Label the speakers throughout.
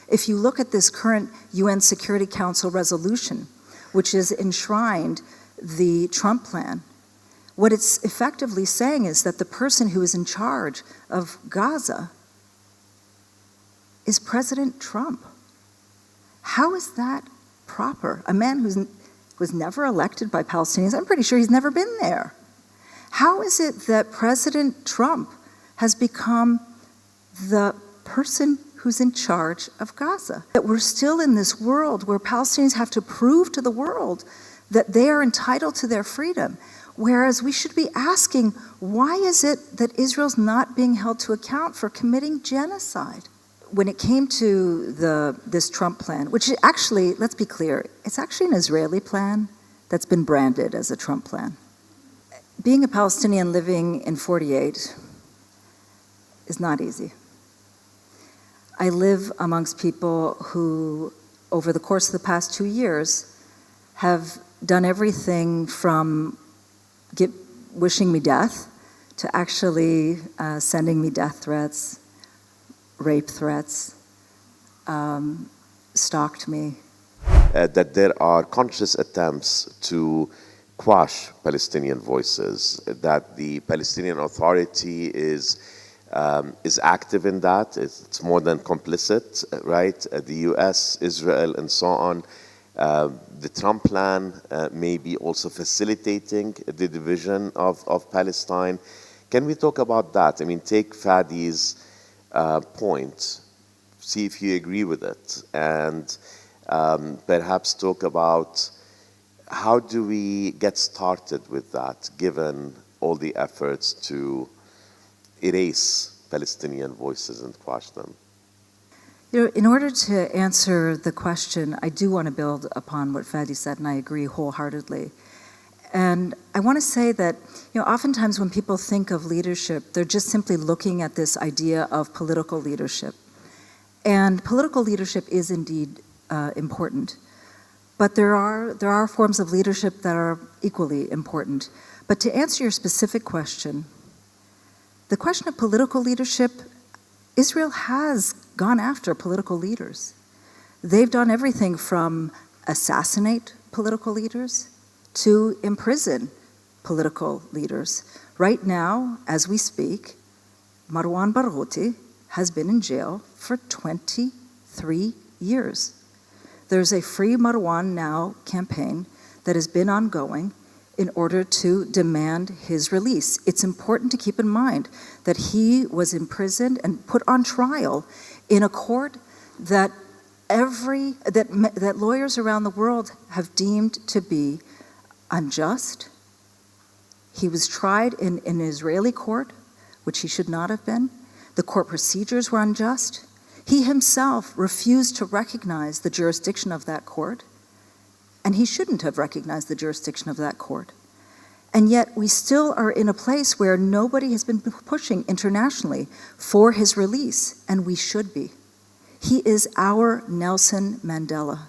Speaker 1: If you look at this current UN Security Council resolution, which has enshrined the Trump plan, what it's effectively saying is that the person who is in charge of Gaza is President Trump. How is that proper? A man who was never elected by Palestinians, I'm pretty sure he's never been there. How is it that President Trump has become the person who's in charge of Gaza? That we're still in this world where Palestinians have to prove to the world that they are entitled to their freedom, whereas we should be asking, why is it that Israel's not being held to account for committing genocide? When it came to this Trump plan, which actually, let's be clear, it's actually an Israeli plan that's been branded as a Trump plan. Being a Palestinian living in 48 is not easy. I live amongst people who, over the course of the past 2 years, have done everything from wishing me death to actually sending me death threats, rape threats, stalked me.
Speaker 2: That there are conscious attempts to quash Palestinian voices, that the Palestinian Authority is active in that. It's more than complicit, right? The US, Israel, and so on. The Trump plan may be also facilitating the division of Palestine. Can we talk about that? I mean, take Fadi's point, see if you agree with it, and perhaps talk about how do we get started with that, given all the efforts to erase Palestinian voices and quash them?
Speaker 1: You know, in order to answer the question, I do want to build upon what Fadi said, and I agree wholeheartedly. And I want to say that, you know, oftentimes when people think of leadership, they're just simply looking at this idea of political leadership. And political leadership is indeed important. But there are forms of leadership that are equally important. But to answer your specific question, the question of political leadership, Israel has gone after political leaders. They've done everything from assassinate political leaders to imprison political leaders. Right now, as we speak, Marwan Barghouti has been in jail for 23 years. There's a Free Marwan Now campaign that has been ongoing in order to demand his release. It's important to keep in mind that he was imprisoned and put on trial in a court that that lawyers around the world have deemed to be unjust. He was tried in an Israeli court, which he should not have been. The court procedures were unjust. He himself refused to recognize the jurisdiction of that court, and he shouldn't have recognized the jurisdiction of that court. And yet we still are in a place where nobody has been pushing internationally for his release, and we should be. He is our Nelson Mandela,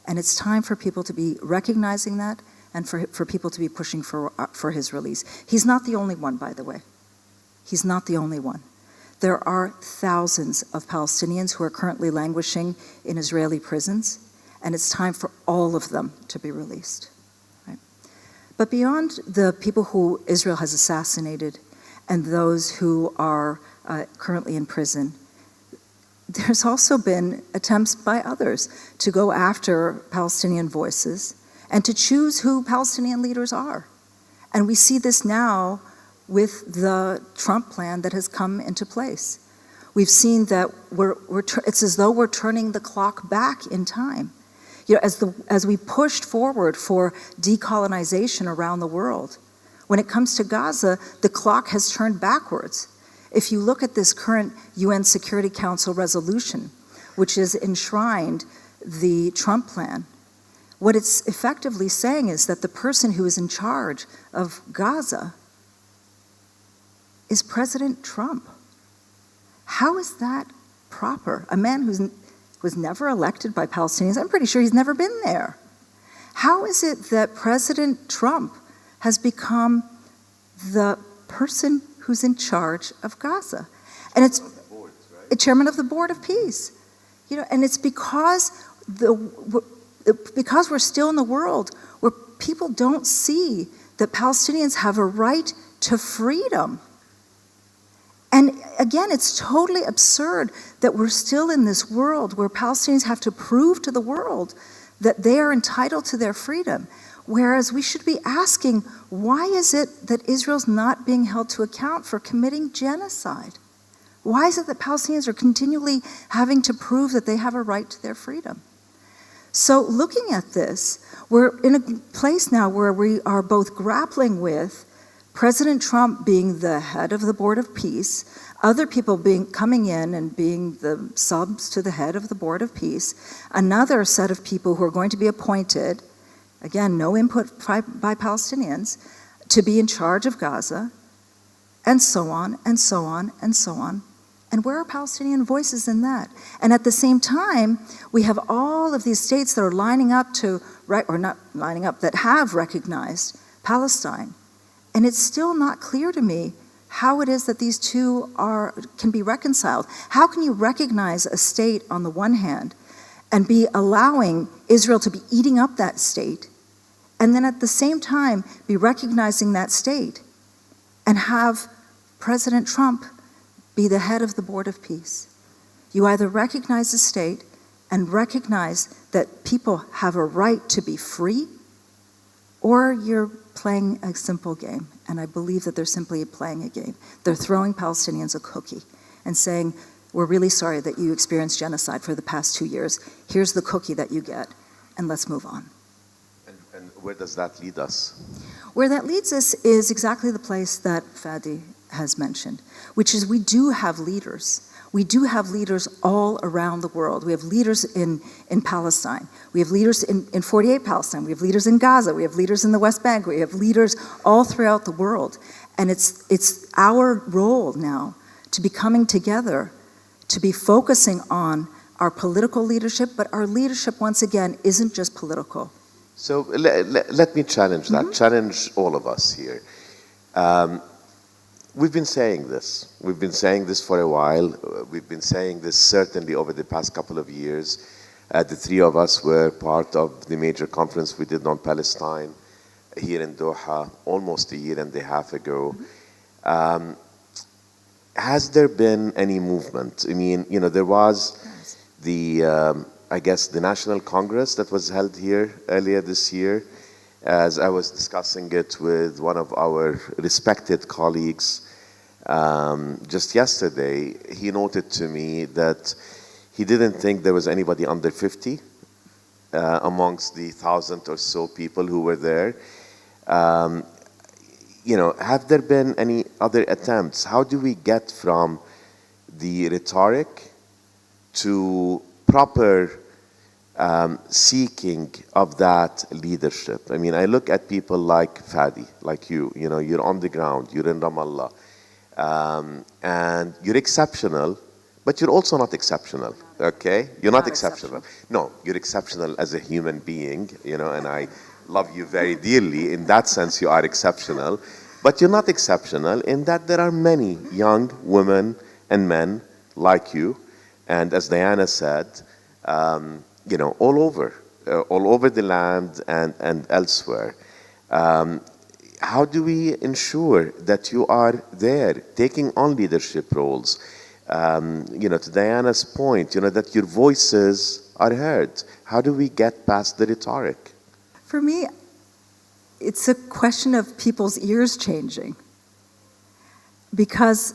Speaker 1: and it's time for people to be recognizing that and for people to be pushing for his release. He's not the only one, by the way. He's not the only one. There are thousands of Palestinians who are currently languishing in Israeli prisons, and it's time for all of them to be released. Right? But beyond the people who Israel has assassinated and those who are currently in prison, there's also been attempts by others to go after Palestinian voices and to choose who Palestinian leaders are. And we see this now with the Trump plan that has come into place. We've seen that it's as though we're turning the clock back in time. You know, as we pushed forward for decolonization around the world, when it comes to Gaza, the clock has turned backwards. If you look at this current UN Security Council resolution, which has enshrined the Trump plan, what it's effectively saying is that the person who is in charge of Gaza is President Trump. How is that proper? A man who was never elected by Palestinians, I'm pretty sure he's never been there. How is it that President Trump has become the person who's in charge of Gaza? And it's chairman of the Board of Peace. And it's because we're still in the world where people don't see that Palestinians have a right to freedom. And again, it's totally absurd that we're still in this world where Palestinians have to prove to the world that they are entitled to their freedom. Whereas we should be asking, why is it that Israel's not being held to account for committing genocide? Why is it that Palestinians are continually having to prove that they have a right to their freedom? So looking at this, we're in a place now where we are both grappling with President Trump being the head of the Board of Peace, other people coming in and being the subs to the head of the Board of Peace, another set of people who are going to be appointed, again, no input by Palestinians, to be in charge of Gaza, and so on, and so on, and so on. And where are Palestinian voices in that? And at the same time, we have all of these states that are lining up or not lining up, that have recognized Palestine. And it's still not clear to me how it is that these two can be reconciled. How can you recognize a state on the one hand and be allowing Israel to be eating up that state, and then at the same time be recognizing that state and have President Trump be the head of the Board of Peace? You either recognize the state and recognize that people have a right to be free, or you're playing a simple game. And I believe that they're simply playing a game. They're throwing Palestinians a cookie and saying, we're really sorry that you experienced genocide for the past 2 years. Here's the cookie that you get, and let's move on.
Speaker 2: And where does that lead us?
Speaker 1: Where that leads us is exactly the place that Fadi has mentioned, which is we do have leaders. We do have leaders all around the world. We have leaders in Palestine. We have leaders in 48 Palestine. We have leaders in Gaza. We have leaders in the West Bank. We have leaders all throughout the world. And it's our role now to be coming together, to be focusing on our political leadership, but our leadership, once again, isn't just political.
Speaker 2: So let me challenge that, challenge all of us here. We've been saying this. We've been saying this for a while. We've been saying this certainly over the past couple of years. The three of us were part of the major conference we did on Palestine here in Doha almost a year and a half ago. Has there been any movement? I mean, there was I guess, the National Congress that was held here earlier this year. As I was discussing it with one of our respected colleagues just yesterday, he noted to me that he didn't think there was anybody under 50 amongst the 1,000 or so people who were there. Have there been any other attempts? How do we get from the rhetoric to proper seeking of that leadership? I mean, I look at people like Fadi, like you're on the ground, you're in Ramallah, and you're exceptional, but you're also not exceptional, okay? You're not exceptional. No, you're exceptional as a human being, and I love you very dearly. In that sense, you are exceptional, but you're not exceptional in that there are many young women and men like you, and as Diana said, all over the land and elsewhere. How do we ensure that you are there, taking on leadership roles? To Diana's point, that your voices are heard. How do we get past the rhetoric?
Speaker 1: For me, it's a question of people's ears changing. Because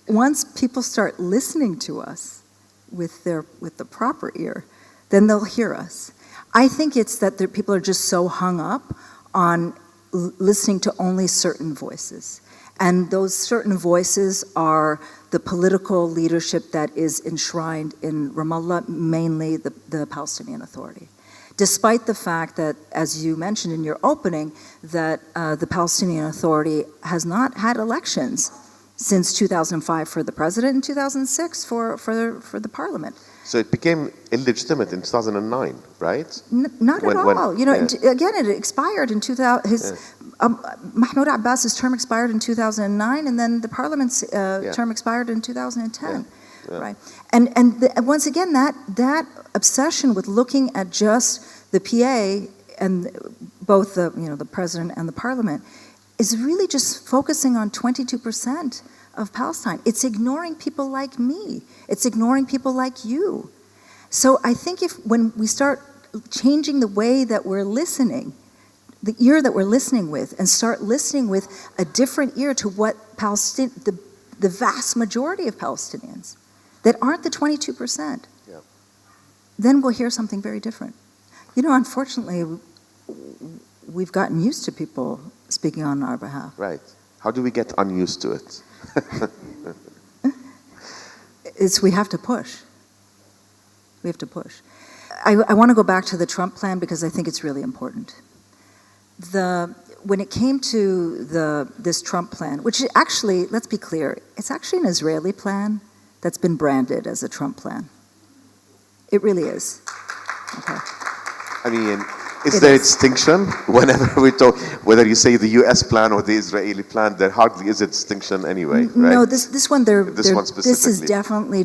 Speaker 1: once people start listening to us with the proper ear, then they'll hear us. I think it's that people are just so hung up on listening to only certain voices. And those certain voices are the political leadership that is enshrined in Ramallah, mainly the Palestinian Authority. Despite the fact that, as you mentioned in your opening, that the Palestinian Authority has not had elections since 2005 for the president and 2006 for the parliament.
Speaker 2: So it became illegitimate in 2009, right?
Speaker 1: Not at all. Again, it expired in 2000. Mahmoud Abbas's term expired in 2009, and then the parliament's term expired in 2010. right. And once again, that obsession with looking at just the PA and both the president and the parliament is really just focusing on 22% of Palestine. It's ignoring people like me. It's ignoring people like you. So I think when we start changing the way that we're listening, the ear that we're listening with, and start listening with a different ear to what the vast majority of Palestinians that aren't the 22%, then we'll hear something very different. Unfortunately, we've gotten used to people speaking on our behalf.
Speaker 2: Right. How do we get unused to it?
Speaker 1: We have to push. We have to push. I want to go back to the Trump plan because I think it's really important. When it came to this Trump plan, which actually, let's be clear, it's actually an Israeli plan that's been branded as a Trump plan. It really is. Okay.
Speaker 2: I mean, is there a distinction whenever we talk, whether you say the U.S. plan or the Israeli plan? There hardly is a distinction anyway, right?
Speaker 1: No, this one,
Speaker 2: specifically.
Speaker 1: This is definitely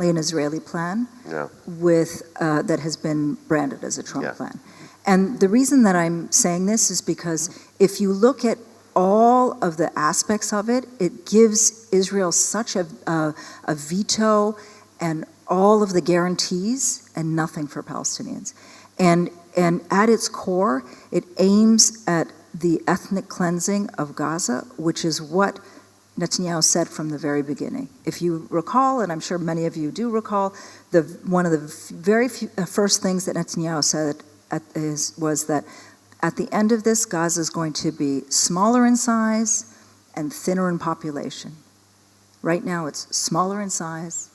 Speaker 1: an Israeli plan with that has been branded as a Trump plan. And the reason that I'm saying this is because if you look at all of the aspects of it, it gives Israel such a veto and all of the guarantees and nothing for Palestinians. And at its core, it aims at the ethnic cleansing of Gaza, which is what Netanyahu said from the very beginning. If you recall, and I'm sure many of you do recall, one of the very first things that Netanyahu said was that at the end of this, Gaza is going to be smaller in size and thinner in population. Right now, it's smaller in size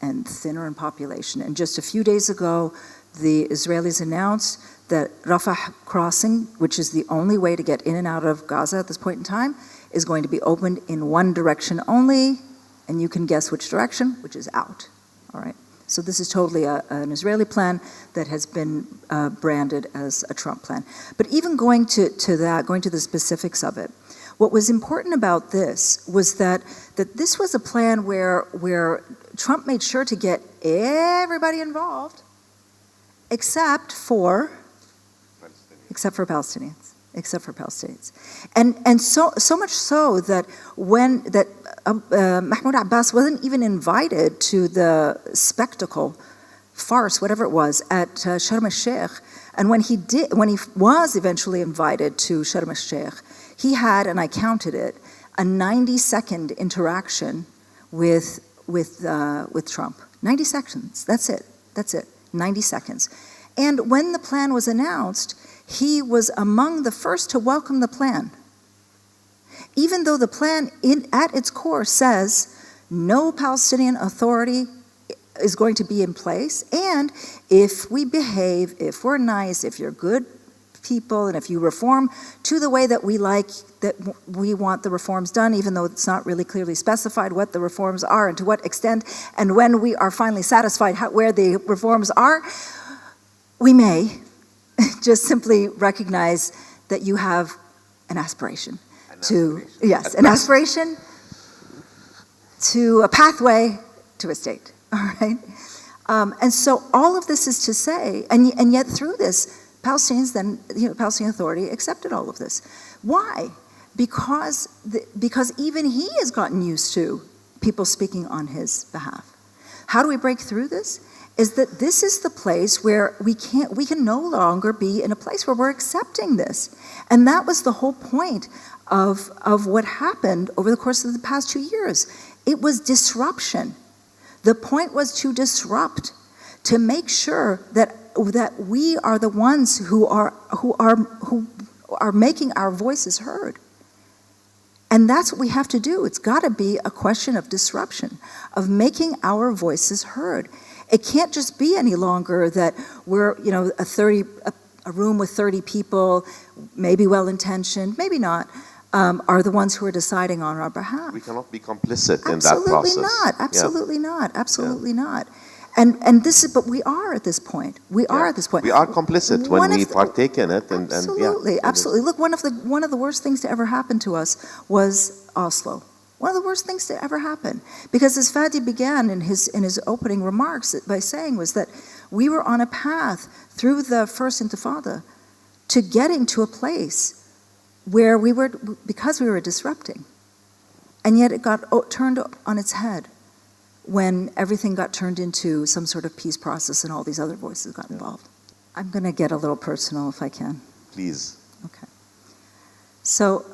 Speaker 1: and thinner in population. And just a few days ago, the Israelis announced that Rafah crossing, which is the only way to get in and out of Gaza at this point in time, is going to be opened in one direction only, and you can guess which direction, which is out. All right. So this is totally an Israeli plan that has been branded as a Trump plan. But even going to the specifics of it, what was important about this was that this was a plan where Trump made sure to get everybody involved, except for Palestinians. And so much so that Mahmoud Abbas wasn't even invited to the spectacle, farce, whatever it was, at Sharm el-Sheikh. And when he was eventually invited to Sharm el-Sheikh, he had, and I counted it, a 90-second interaction with Trump. 90 seconds. That's it. 90 seconds. And when the plan was announced, he was among the first to welcome the plan. Even though the plan at its core says no Palestinian Authority is going to be in place, and if we behave, if we're nice, if you're good people, and if you reform to the way that we like, that we want the reforms done, even though it's not really clearly specified what the reforms are and to what extent, and when we are finally satisfied where the reforms are, we may just simply recognize that you have an aspiration an aspiration to a pathway to a state. All right, and so all of this is to say, and yet through this, Palestinians then, the Palestinian Authority accepted all of this. Why? Because even he has gotten used to people speaking on his behalf. How do we break through this? Is that this is the place where we can no longer be in a place where we're accepting this. And that was the whole point of what happened over the course of the past 2 years. It was disruption. The point was to disrupt, to make sure that we are the ones who are making our voices heard. And that's what we have to do. It's got to be a question of disruption, of making our voices heard. It can't just be any longer that we're, a room with 30 people, maybe well-intentioned, maybe not, are the ones who are deciding on our behalf.
Speaker 2: We cannot be complicit in that process.
Speaker 1: Absolutely not. And this is, but we are at this point. We are
Speaker 2: complicit when we partake in it.
Speaker 1: Absolutely. Look, one of the worst things to ever happen to us was Oslo. One of the worst things to ever happen. Because as Fadi began in his opening remarks by saying was that we were on a path through the first Intifada to getting to a place where we were, because we were disrupting. And yet it got turned on its head when everything got turned into some sort of peace process and all these other voices got involved. I'm going to get a little personal if I can.
Speaker 2: Please.
Speaker 1: Okay. So,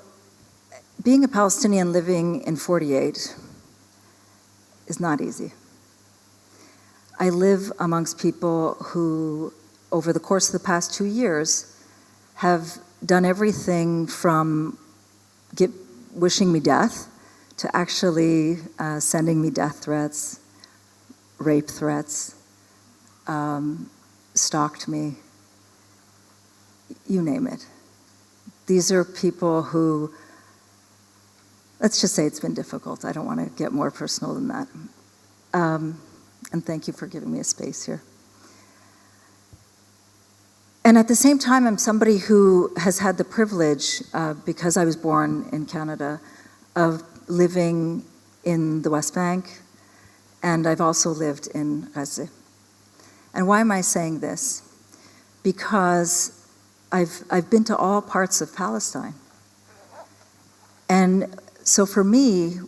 Speaker 1: being a Palestinian living in 48 is not easy. I live amongst people who, over the course of the past 2 years, have done everything from wishing me death to actually sending me death threats, rape threats, stalked me, you name it. These are people who, let's just say it's been difficult. I don't want to get more personal than that. And thank you for giving me a space here. And at the same time, I'm somebody who has had the privilege, because I was born in Canada, of living in the West Bank, and I've also lived in Gaza. And why am I saying this? Because I've been to all parts of Palestine. And so for me,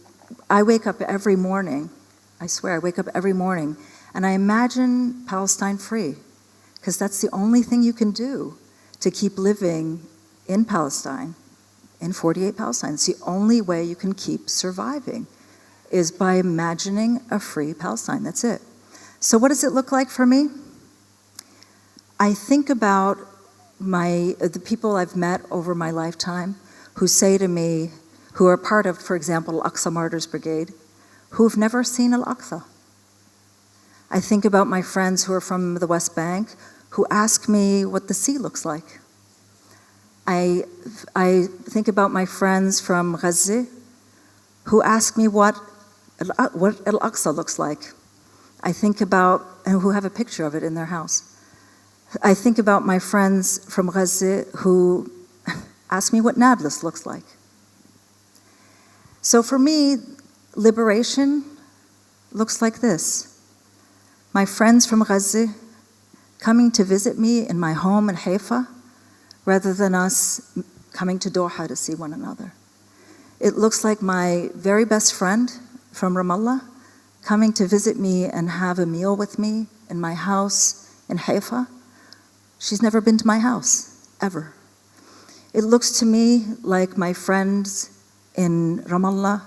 Speaker 1: I wake up every morning, I swear, I wake up every morning, and I imagine Palestine free, because that's the only thing you can do to keep living in Palestine, in 48 Palestine. It's the only way you can keep surviving, is by imagining a free Palestine. That's it. So what does it look like for me? I think about the people I've met over my lifetime who say to me, who are part of, for example, Al-Aqsa Martyrs Brigade, who've never seen Al-Aqsa. I think about my friends who are from the West Bank who ask me what the sea looks like. I think about my friends from Gaza who ask me what Al-Aqsa looks like. I think about, and who have a picture of it in their house. I think about my friends from Gaza who ask me what Nablus looks like. So for me, liberation looks like this. My friends from Gaza coming to visit me in my home in Haifa, rather than us coming to Doha to see one another. It looks like my very best friend from Ramallah coming to visit me and have a meal with me in my house in Haifa. She's never been to my house, ever. It looks to me like my friends in Ramallah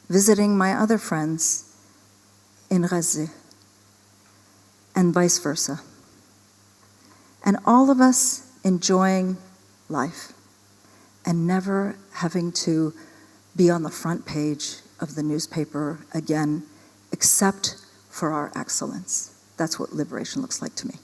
Speaker 1: visiting my other friends in Gaza, and vice versa. And all of us enjoying life and never having to be on the front page of the newspaper again, except for our excellence. That's what liberation looks like to me.